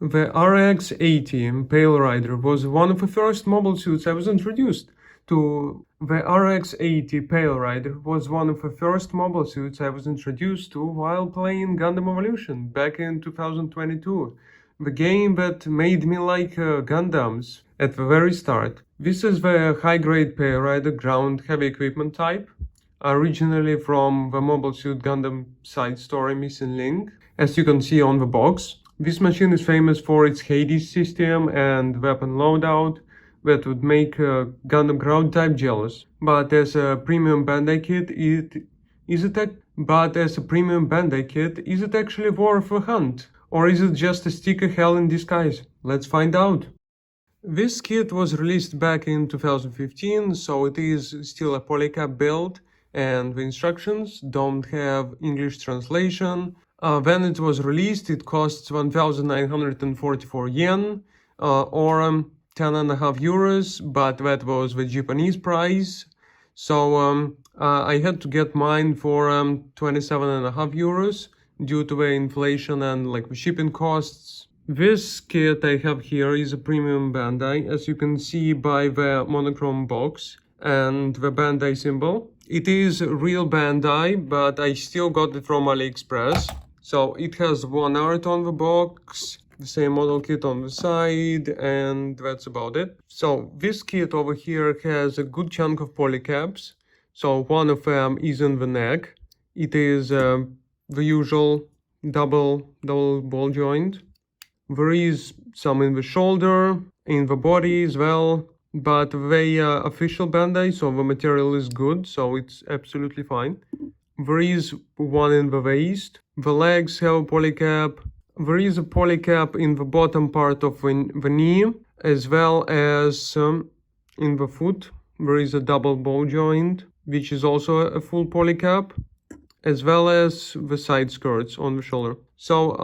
The RX-80 Pale Rider was one of the first mobile suits I was introduced to. The RX-80 Pale Rider was one of the first mobile suits I was introduced to while playing Gundam Evolution back in 2022. The game that made me like Gundams at the very start. This is the high-grade Pale Rider ground heavy equipment type, originally from the Mobile Suit Gundam side story Missing Link, as you can see on the box. This machine is famous for its Hades system and weapon loadout that would make Gundam ground type jealous. But as a premium Bandai kit, is it actually worth a hunt? Or is it just a sticker hell in disguise? Let's find out. This kit was released back in 2015, so it is still a polycap build, and the instructions don't have English translation. When it was released, it costs 1,944 yen, or 10.5 euros, but that was the Japanese price. So I had to get mine for 27.5 euros due to the inflation and like the shipping costs. This kit I have here is a premium Bandai, as you can see by the monochrome box and the Bandai symbol. It is real Bandai, but I still got it from AliExpress. So it has one art on the box, the same model kit on the side, and that's about it. So this kit over here has a good chunk of polycaps. So one of them is in the neck. It is the usual double ball joint. There is some in the shoulder, in the body as well, but they are official Bandai, so the material is good, so it's absolutely fine. There is one in the waist. The legs have a polycap. There is a polycap in the bottom part of the knee, as well as in the foot. There is a double ball joint, which is also a full polycap, as well as the side skirts on the shoulder. So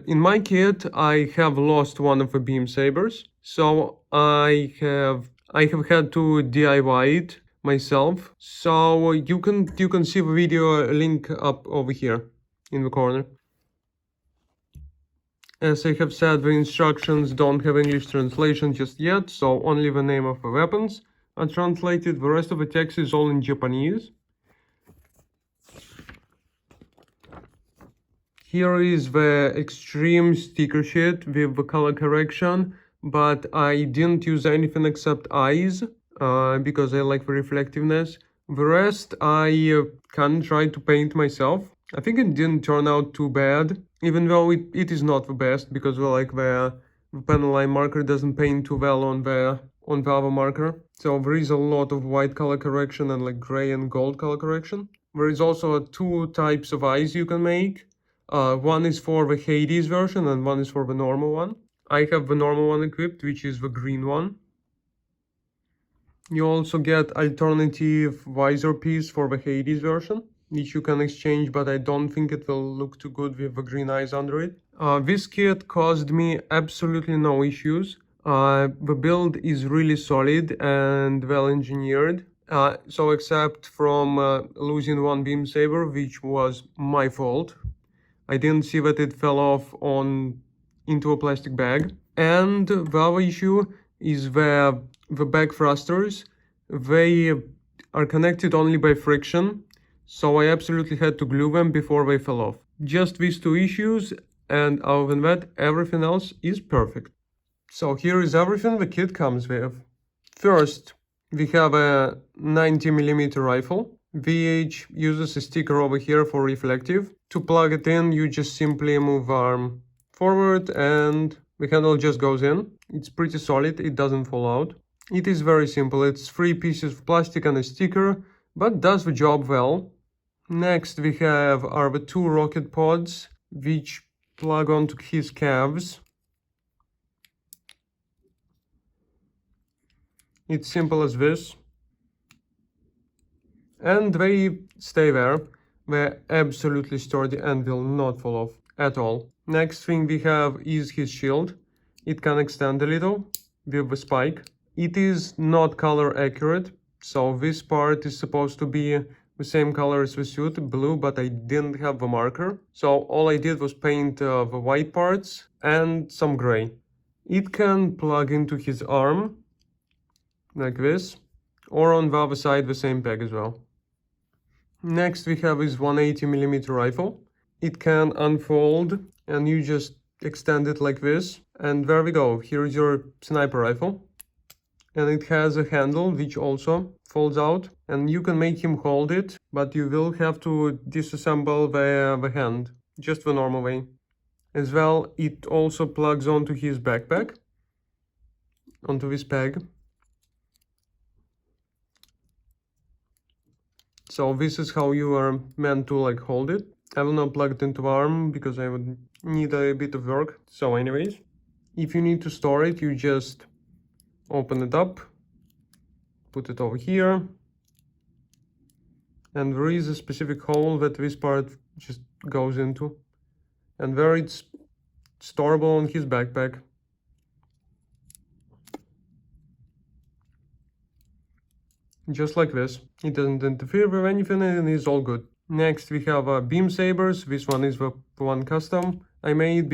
in my kit, I have lost one of the beam sabers, so I have had to DIY it myself. So you can see the video link up over here in the corner. As I have said, the instructions don't have English translation just yet, so only the name of the weapons are translated. The rest of the text is all in Japanese. Here is the extreme sticker sheet with the color correction, but I didn't use anything except eyes because I like the reflectiveness. The rest I can try to paint myself. I think it didn't turn out too bad, even though it is not the best, because the panel line marker doesn't paint too well on the other marker. So there is a lot of white color correction and like gray and gold color correction. There is also two types of eyes you can make. One is for the Hades version and one is for the normal one. I have the normal one equipped, which is the green one. You also get alternative visor piece for the Hades version, which you can exchange, but I don't think it will look too good with the green eyes under it. This kit caused me absolutely no issues. The build is really solid and well engineered. So except from losing one beam saber, which was my fault. I didn't see that it fell off into a plastic bag. And the other issue is the back thrusters. They are connected only by friction, so I absolutely had to glue them before they fell off. Just these two issues, and other than that, everything else is perfect. So here is everything the kit comes with. First, we have a 90mm rifle. VH uses a sticker over here for reflective. To plug it in, you just simply move arm forward and the handle just goes in. It's pretty solid, it doesn't fall out. It is very simple, it's 3 pieces of plastic and a sticker, but does the job well. Next we have the 2 rocket pods, which plug onto his calves. It's simple as this. And they stay there. They're absolutely sturdy and will not fall off at all. Next thing we have is his shield. It can extend a little with the spike. It is not color accurate, so this part is supposed to be the same color as the suit, blue, but I didn't have the marker. So all I did was paint the white parts and some gray. It can plug into his arm, like this, or on the other side the same peg as well. Next we have his 180mm rifle. It can unfold and you just extend it like this. And there we go, here is your sniper rifle. And it has a handle which also folds out, and you can make him hold it, but you will have to disassemble the hand, just the normal way. As well, it also plugs onto his backpack, onto this peg. So this is how you are meant to like hold it. I will not plug it into the arm because I would need a bit of work. So anyways, if you need to store it, you just open it up, put it over here, and there is a specific hole that this part just goes into, and there it's storable on his backpack. Just like this. It doesn't interfere with anything and it's all good. Next we have beam sabers. This one is the one custom I made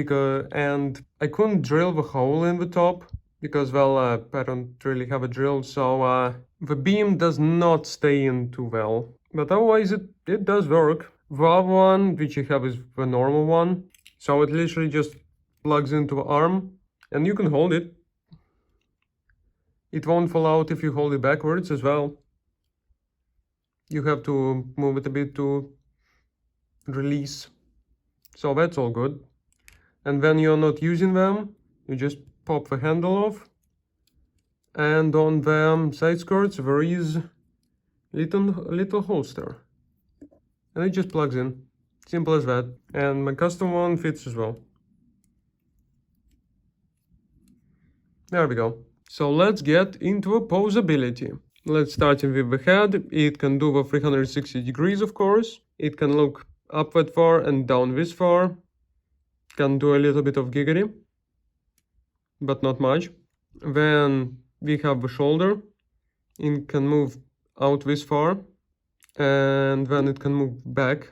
and I couldn't drill the hole in the top because, well, I don't really have a drill, so the beam does not stay in too well. But otherwise it does work. The other one, which I have, is the normal one. So it literally just plugs into the arm and you can hold it. It won't fall out if you hold it backwards as well. You have to move it a bit to release. So that's all good. And when you're not using them, you just pop the handle off. And on the side skirts there is little holster. And it just plugs in. Simple as that. And my custom one fits as well. There we go. So let's get into a posability. Let's start with the head. It can do the 360 degrees, of course. It can look up that far and down this far. Can do a little bit of giggity, but not much. Then we have the shoulder. It can move out this far, and then it can move back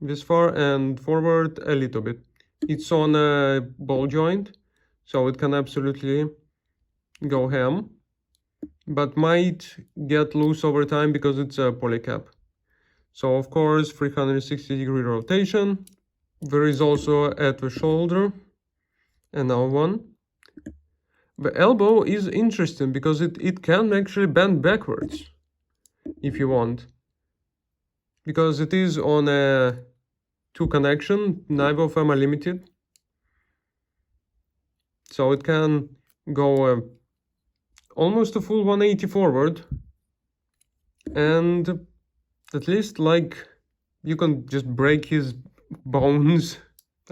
this far and forward a little bit. It's on a ball joint, so it can absolutely go ham, but might get loose over time because it's a polycap. So of course 360-degree rotation. There is also at the shoulder another one. The elbow is interesting because it can actually bend backwards if you want, because it is on a 2 connection, neither of them are limited, so it can go almost a full 180 forward, and at least like you can just break his bones.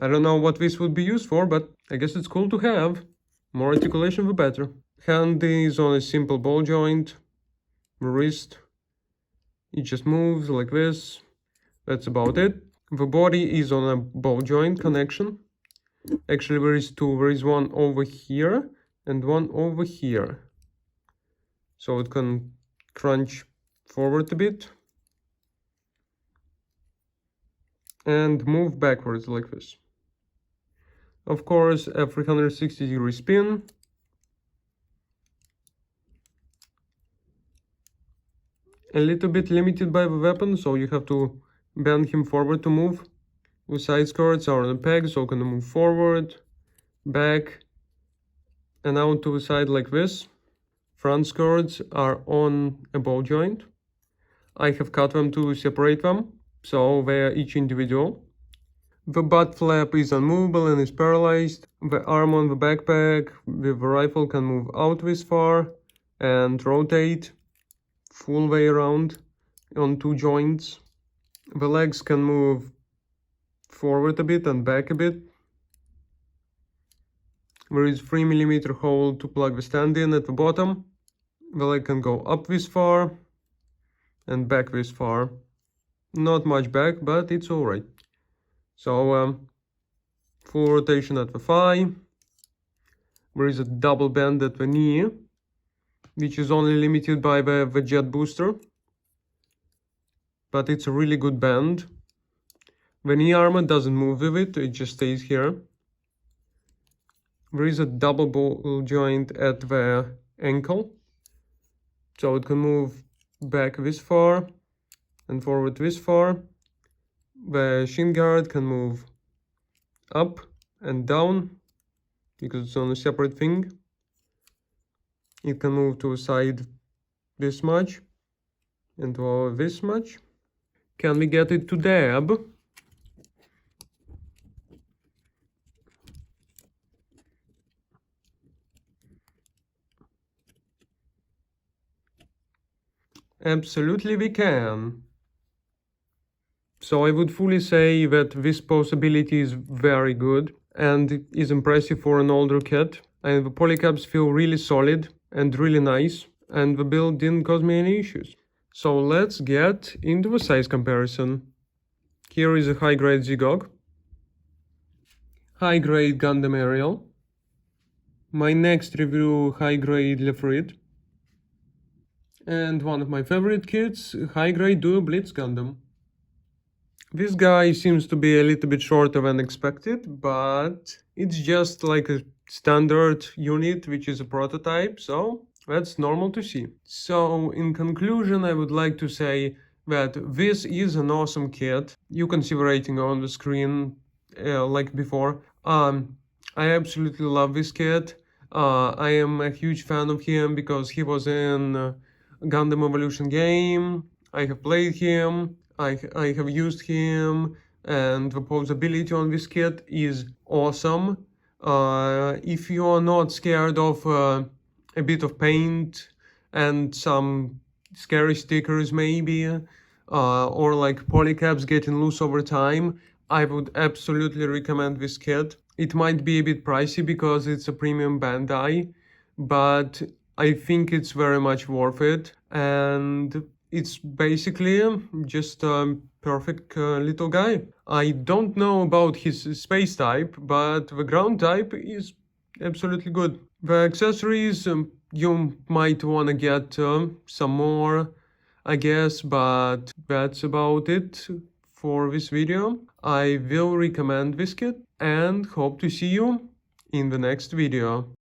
I don't know what this would be used for, but I guess it's cool to have. More articulation the better. Hand is on a simple ball joint. Wrist, it just moves like this. That's about it. The body is on a ball joint connection. Actually there is two. There is one over here and one over here. So it can crunch forward a bit and move backwards like this. Of course, a 360-degree spin. A little bit limited by the weapon, so you have to bend him forward to move. The side skirts are on a peg, so can move forward, back, and out to the side like this. Front skirts are on a ball joint. I have cut them to separate them, so they are each individual. The butt flap is unmovable and is paralyzed. The arm on the backpack with the rifle can move out this far and rotate full way around on 2 joints. The legs can move forward a bit and back a bit. There is 3mm hole to plug the stand in at the bottom. The leg can go up this far and back this far. Not much back, but it's alright. So full rotation at the thigh. There is a double bend at the knee, which is only limited by the jet booster. but it's a really good band. The knee armor doesn't move with it, it just stays here. There is a double ball joint at the ankle, so it can move back this far and forward this far. The shin guard can move up and down because it's on a separate thing. It can move to a side this much and to this much. Can we get it to dab? Absolutely we can. So I would fully say that this possibility is very good and is impressive for an older kit. And the polycaps feel really solid and really nice, and the build didn't cause me any issues. So let's get into the size comparison. Here is a high-grade Zigog, high-grade Gundam Ariel, my next review high-grade Lefrit, and one of my favorite kits, high-grade Duo Blitz Gundam. This guy seems to be a little bit shorter than expected, but it's just like a standard unit, which is a prototype, so that's normal to see. So in conclusion, I would like to say that this is an awesome kit. You can see the rating on the screen like before. I absolutely love this kit. I am a huge fan of him because he was in Gundam Evolution game. I have played him, I have used him, and the posability on this kit is awesome. If you are not scared of a bit of paint and some scary stickers maybe, or like polycaps getting loose over time, I would absolutely recommend this kit. It might be a bit pricey because it's a premium Bandai, but I think it's very much worth it, and it's basically just a perfect little guy. I don't know about his space type, but the ground type is absolutely good. The accessories, you might want to get some more, I guess, but that's about it for this video. I will recommend this kit and hope to see you in the next video.